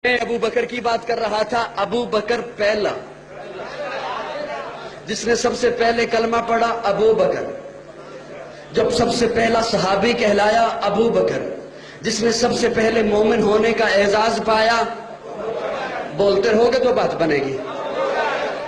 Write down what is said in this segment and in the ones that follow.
میں ابو بکر کی بات کر رہا تھا. ابو بکر پہلا جس نے سب سے پہلے کلمہ پڑھا ابو بکر. جب سب سے پہلا صحابی کہلایا ابو بکر. جس نے سب سے پہلے مومن ہونے کا اعزاز پایا. بولتے رہو گے تو بات بنے گی.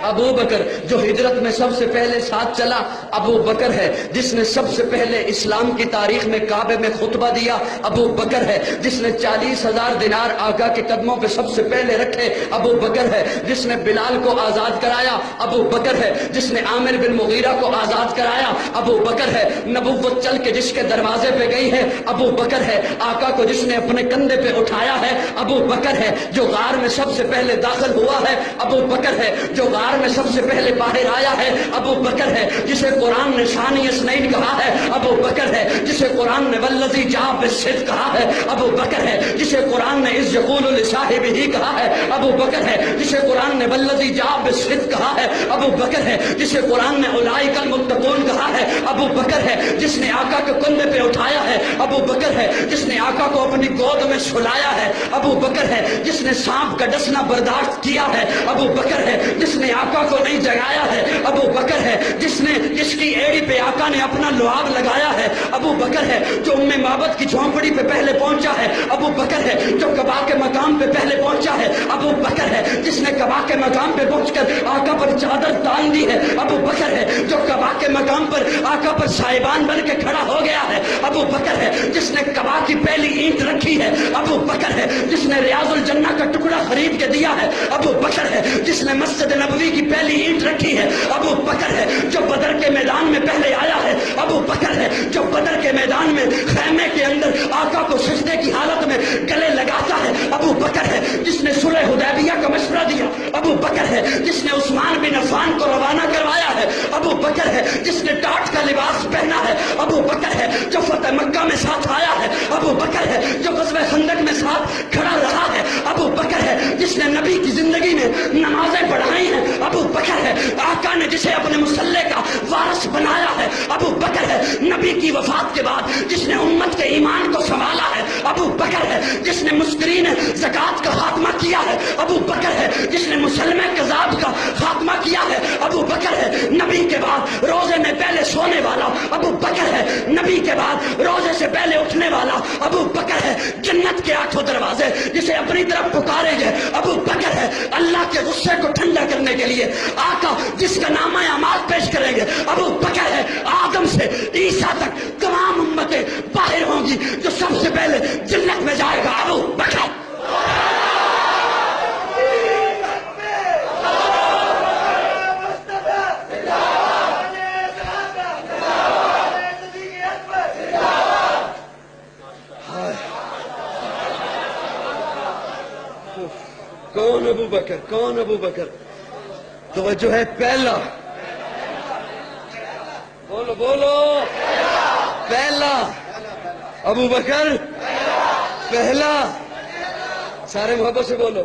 ابو بکر جو ہجرت میں سب سے پہلے ساتھ چلا ابو بکر ہے. جس نے سب سے پہلے اسلام کی تاریخ میں کعبے میں خطبہ دیا ابو بکر ہے. جس نے 40,000 دینار آقا کے قدموں پہ سب سے پہلے رکھے ابو بکر ہے. جس نے بلال کو آزاد کرایا ابو بکر ہے. جس نے عامر بن مغیرہ کو آزاد کرایا ابو بکر ہے. نبوت چل کے جس کے دروازے پہ گئی ہے ابو بکر ہے. آقا کو جس نے اپنے کندھے پہ اٹھایا ہے ابو بکر ہے. جو غار میں سب سے پہلے داخل ہوا ہے ابو بکر ہے. جو غار میں سب سے پہلے باہر آیا ہے ابو بکر ہے. جسے قرآن نے ثانی اثنین کہا ہے ابو بکر ہے. جسے قرآن نے والذی جاء بالصدق کہا ہے ابو بکر ہے. جسے قرآن نے اذ یقول لصاحبہ کہا ہے ابو بکر ہے. جسے قرآن نے والذی جاء بالصدق کہا ہے ابو بکر ہے. جسے قرآن نے اولئک المتقون کہا ہے ابو بکر ہے. جس نے آقا کے کندھے پہ اٹھایا ہے ابو بکر ہے. جس نے آقا کو اپنی گود میں سلایا ہے ابو بکر ہے. جس نے سانپ کا ڈسنا برداشت کیا ہے ابو بکر ہے. جس نے آقا کو نہیں جگایا ہے ابو بکر ہے. جس کی ایڑی پہ آقا نے اپنا لعاب لگایا ہے ابو بکر ہے. جو ام معبد کی جھونپڑی پہ پہلے پہنچا ہے ابو بکر ہے. جو قباء کے مقام پہ پہلے پہنچا ہے ابو بکر ہے. جس نے قباء کے مقام پہ پہنچ کر آقا پر چادر تان دی ہے ابو بکر ہے. جو قباء کے مقام پر آقا پر صاحبان بن کے کھڑا ہو گیا ہے ابو بکر ہے. جس نے قباء کی پہلی اینٹ رکھی ہے ابو بکر ہے. جس نے ریاض الجنہ کا ٹکڑا خرید کے دیا ہے ابو بکر ہے. جس نے مسجد نبوی کی پہلی اینٹ رکھی ہے ابو بکر ہے. جو بدر کے میدان میں پہلے آیا ہے ابو بکر ہے. جو بدر کے میدان میں خیمے کے اندر آقا کو سجدے کی حالت میں گلے لگاتا ہے ابو بکر ہے. جس نے صلح حدیبیہ کا مشورہ دیا ابو بکر ہے. جس نے عثمان بن عفان کو روانہ کروایا ہے ابو بکر ہے. جس نے ٹاٹ کا لباس پہنا ہے ابو بکر ہے. جو فتح مکہ میں ساتھ آیا ہے ابو بکر ہے. جو غزوہ خندق میں ساتھ کھڑا رہا ہے ابو بکر ہے. جس نے نبی کی زندگی میں نمازیں پڑھائی ہیں ابو بکر ہے. آقا نے جسے اپنے مسلح کا وارث بنایا ہے ابو بکر ہے. نبی کی وفات کے بعد جس نے امت کے ایمان کو سنبھالا ہے ابو بکر ہے. جس نے مسکرین زکوٰۃ کا خاتمہ کیا ہے ابو بکر ہے. جس نے مسلمہ کذاب کا خاتمہ کیا ہے ابو بکر ہے. نبی کے بعد روزے میں پہلے سونے والا ابو بکر ہے. نبی کے بعد روزے سے پہلے اٹھنے والا ابو بکر ہے. جنت کے 8 دروازے جسے اپنی طرف پکارے گے ابو بکر ہے. اللہ کے غصے کو ٹھنڈا کرنے کے لیے آقا جس کا نامہ اعمال پیش کریں گے ابو بکر ہے. آدم سے عیسیٰ تک تمام امتیں باہر ہوں گی. جو سب سے پہلے جنت میں جائے گا ابو بکر. کون ابو بکر؟ کون ابو بکر؟ توجہ ہے. پہلا بولو بولو. پہلا ابو بکر پہلا. سارے محبت سے بولو.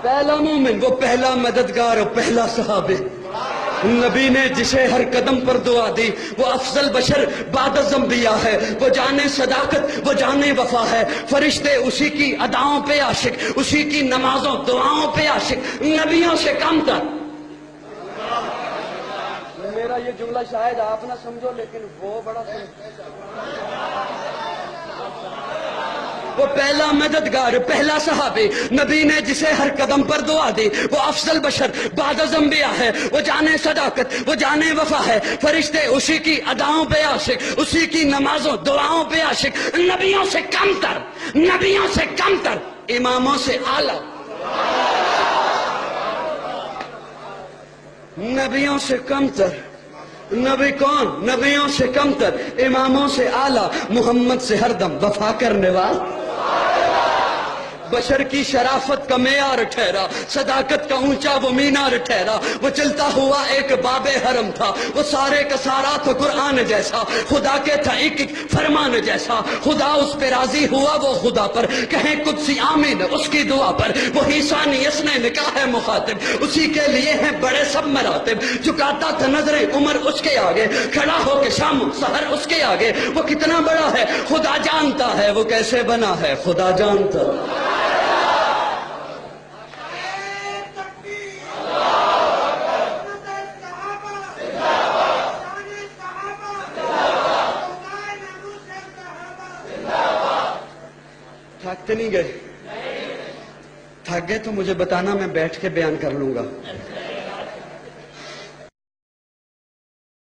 پہلا مومن وہ پہلا مددگار اور پہلا صحابی. نبی نے جسے ہر قدم پر دعا دی وہ افضل بشر بعد از انبیاء ہے. وہ جانے صداقت وہ جانے وفا ہے. فرشتے اسی کی اداؤں پہ عاشق, اسی کی نمازوں دعاؤں پہ عاشق, نبیوں سے کم تر. میرا یہ جملہ شاید آپ نہ سمجھو لیکن وہ بڑا وہ پہلا مددگار پہلا صحابی. نبی نے جسے ہر قدم پر دعا دی وہ افضل بشر بعد از انبیاء ہے. وہ جانے صداقت وہ جانے وفا ہے. فرشتے اسی کی اداؤں پہ عاشق, اسی کی نمازوں دعاؤں پہ عاشق, نبیوں سے کم تر, نبیوں سے کم تر, اماموں سے اعلیٰ. نبیوں سے کم تر. نبی کون؟ نبیوں سے کم تر, اماموں سے اعلیٰ, محمد سے ہر دم وفا کرنے والا. بشر کی شرافت کا معیار ٹھہرا, صداقت کا اونچا وہ مینار ٹھہرا. وہ چلتا ہوا ایک باب حرم تھا, وہ سارے کا سارا تھا قرآن جیسا. خدا کے تھا ایک ایک فرمان جیسا. خدا اس پہ راضی ہوا وہ خدا پر, کہیں قدسی آمین اس کی دعا پر. وہی ثانی اسنے نکاح ہے مخاطب, اسی کے لیے ہیں بڑے سب مراتب. جھکاتا تھا نظریں عمر اس کے آگے, کھڑا ہو کے شام سحر اس کے آگے. وہ کتنا بڑا ہے خدا جانتا ہے, وہ کیسے بنا ہے خدا جانتا. تھکتے نہیں گئے؟ تھک گئے تو مجھے بتانا، میں بیٹھ کے بیان کر لوں گا.